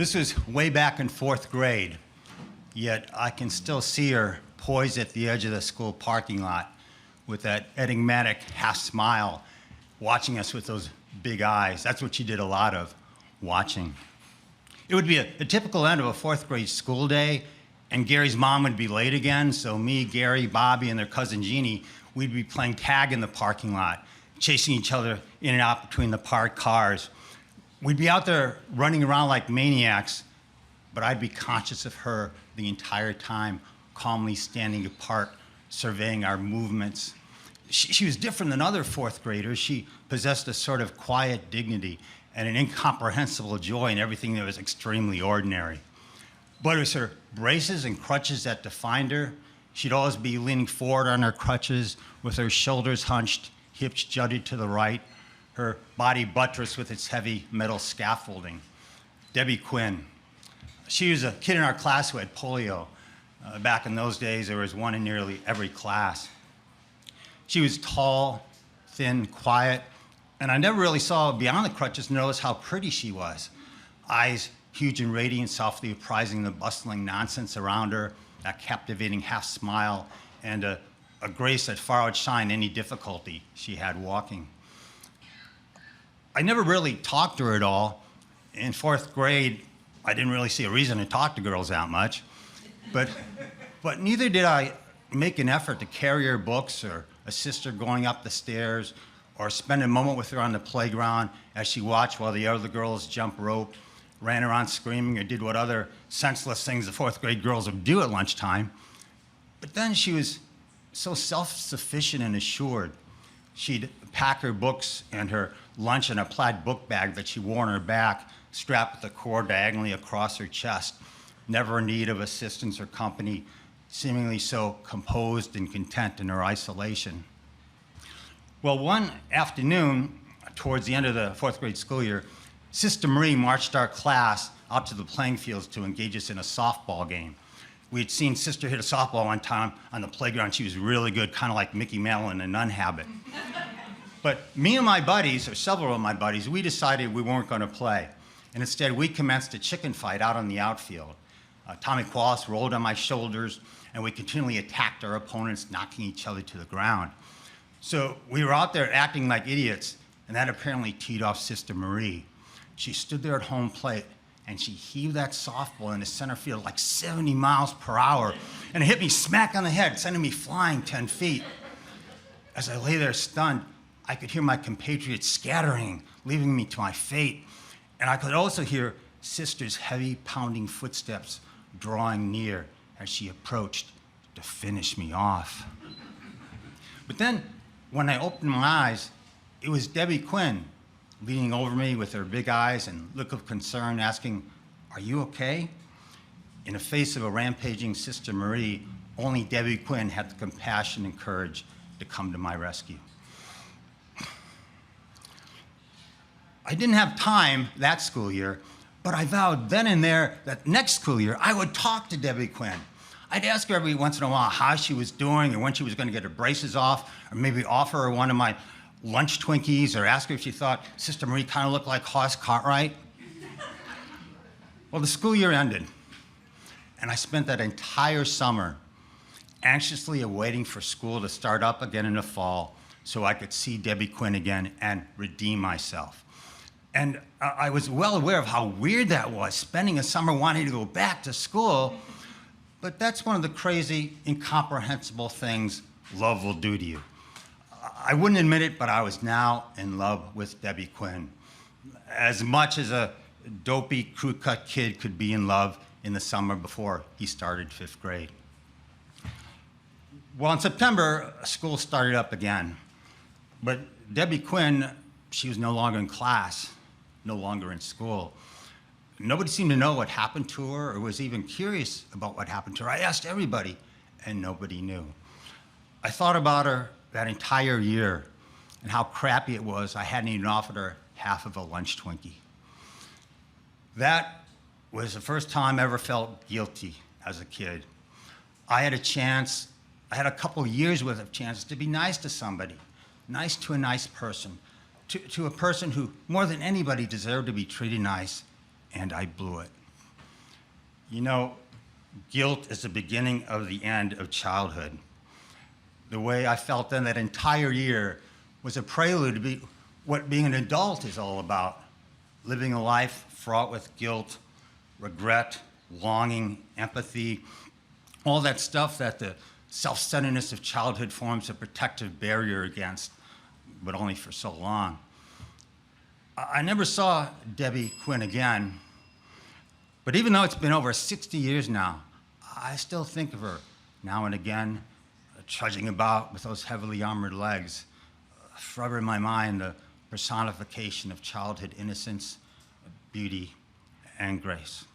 This was way back in 4th grade, yet I can still see her poised at the edge of the school parking lot with that enigmatic half smile, watching us with those big eyes. That's what she did a lot of, watching. It would be a typical end of a 4th grade school day, and Gary's mom would be late again, so me, Gary, Bobby, and their cousin Jeannie, we'd be playing tag in the parking lot, chasing each other in and out between the parked cars. We'd be out there running around like maniacs, but I'd be conscious of her the entire time, calmly standing apart, surveying our movements. She was different than other 4th graders. She possessed a sort of quiet dignity and an incomprehensible joy in everything that was extremely ordinary. But it was her braces and crutches that defined her. She'd always be leaning forward on her crutches with her shoulders hunched, hips jutted to the right, her body buttressed with its heavy metal scaffolding. Debbie Quinn. She was a kid in our class who had polio. Back in those days, there was one in nearly every class. She was tall, thin, quiet, and I never really saw beyond the crutches to notice how pretty she was. Eyes huge and radiant, softly apprising the bustling nonsense around her, that captivating half smile, and a grace that far outshined any difficulty she had walking. I never really talked to her at all. In 4th grade, I didn't really see a reason to talk to girls that much, but neither did I make an effort to carry her books or assist her going up the stairs or spend a moment with her on the playground as she watched while the other girls jumped rope, ran around screaming, or did what other senseless things the 4th grade girls would do at lunchtime. But then she was so self-sufficient and assured. She'd pack her books and her lunch in a plaid book bag that she wore on her back, strapped with a cord diagonally across her chest, never in need of assistance or company, seemingly so composed and content in her isolation. Well, one afternoon, towards the end of the 4th grade school year, Sister Marie marched our class out to the playing fields to engage us in a softball game. We had seen Sister hit a softball one time on the playground. She was really good, kind of like Mickey Mantle in a nun habit. But me and my buddies, or several of my buddies, we decided we weren't going to play. And instead, we commenced a chicken fight out on the outfield. Tommy Quallis rolled on my shoulders, and we continually attacked our opponents, knocking each other to the ground. So we were out there acting like idiots, and that apparently teed off Sister Marie. She stood there at home plate, and she heaved that softball into center field like 70 miles per hour, and it hit me smack on the head, sending me flying 10 feet. As I lay there stunned, I could hear my compatriots scattering, leaving me to my fate, and I could also hear Sister's heavy, pounding footsteps drawing near as she approached to finish me off. But then, when I opened my eyes, it was Debbie Quinn, leaning over me with her big eyes and look of concern, asking, "Are you okay?" In the face of a rampaging Sister Marie, only Debbie Quinn had the compassion and courage to come to my rescue. I didn't have time that school year, but I vowed then and there that next school year I would talk to Debbie Quinn. I'd ask her every once in a while how she was doing or when she was going to get her braces off, or maybe offer her one of my lunch Twinkies, or ask her if she thought Sister Marie kind of looked like Hoss Cartwright. Well, the school year ended, and I spent that entire summer anxiously awaiting for school to start up again in the fall so I could see Debbie Quinn again and redeem myself. And I was well aware of how weird that was, spending a summer wanting to go back to school, but that's one of the crazy, incomprehensible things love will do to you. I wouldn't admit it, but I was now in love with Debbie Quinn, as much as a dopey, crew-cut kid could be in love in the summer before he started 5th grade. Well, in September, school started up again, but Debbie Quinn, she was no longer in class, no longer in school. Nobody seemed to know what happened to her or was even curious about what happened to her. I asked everybody, and nobody knew. I thought about her that entire year and how crappy it was I hadn't even offered her half of a lunch Twinkie. That was the first time I ever felt guilty as a kid. I had a couple years worth of chances to be nice to somebody, nice to a nice person, to a person who more than anybody deserved to be treated nice, and I blew it. You know, guilt is the beginning of the end of childhood. The way I felt then that entire year was a prelude to what being an adult is all about. Living a life fraught with guilt, regret, longing, empathy, all that stuff that the self-centeredness of childhood forms a protective barrier against, but only for so long. I never saw Debbie Quinn again, but even though it's been over 60 years now, I still think of her now and again, trudging about with those heavily armored legs, forever in my mind, the personification of childhood innocence, beauty, and grace.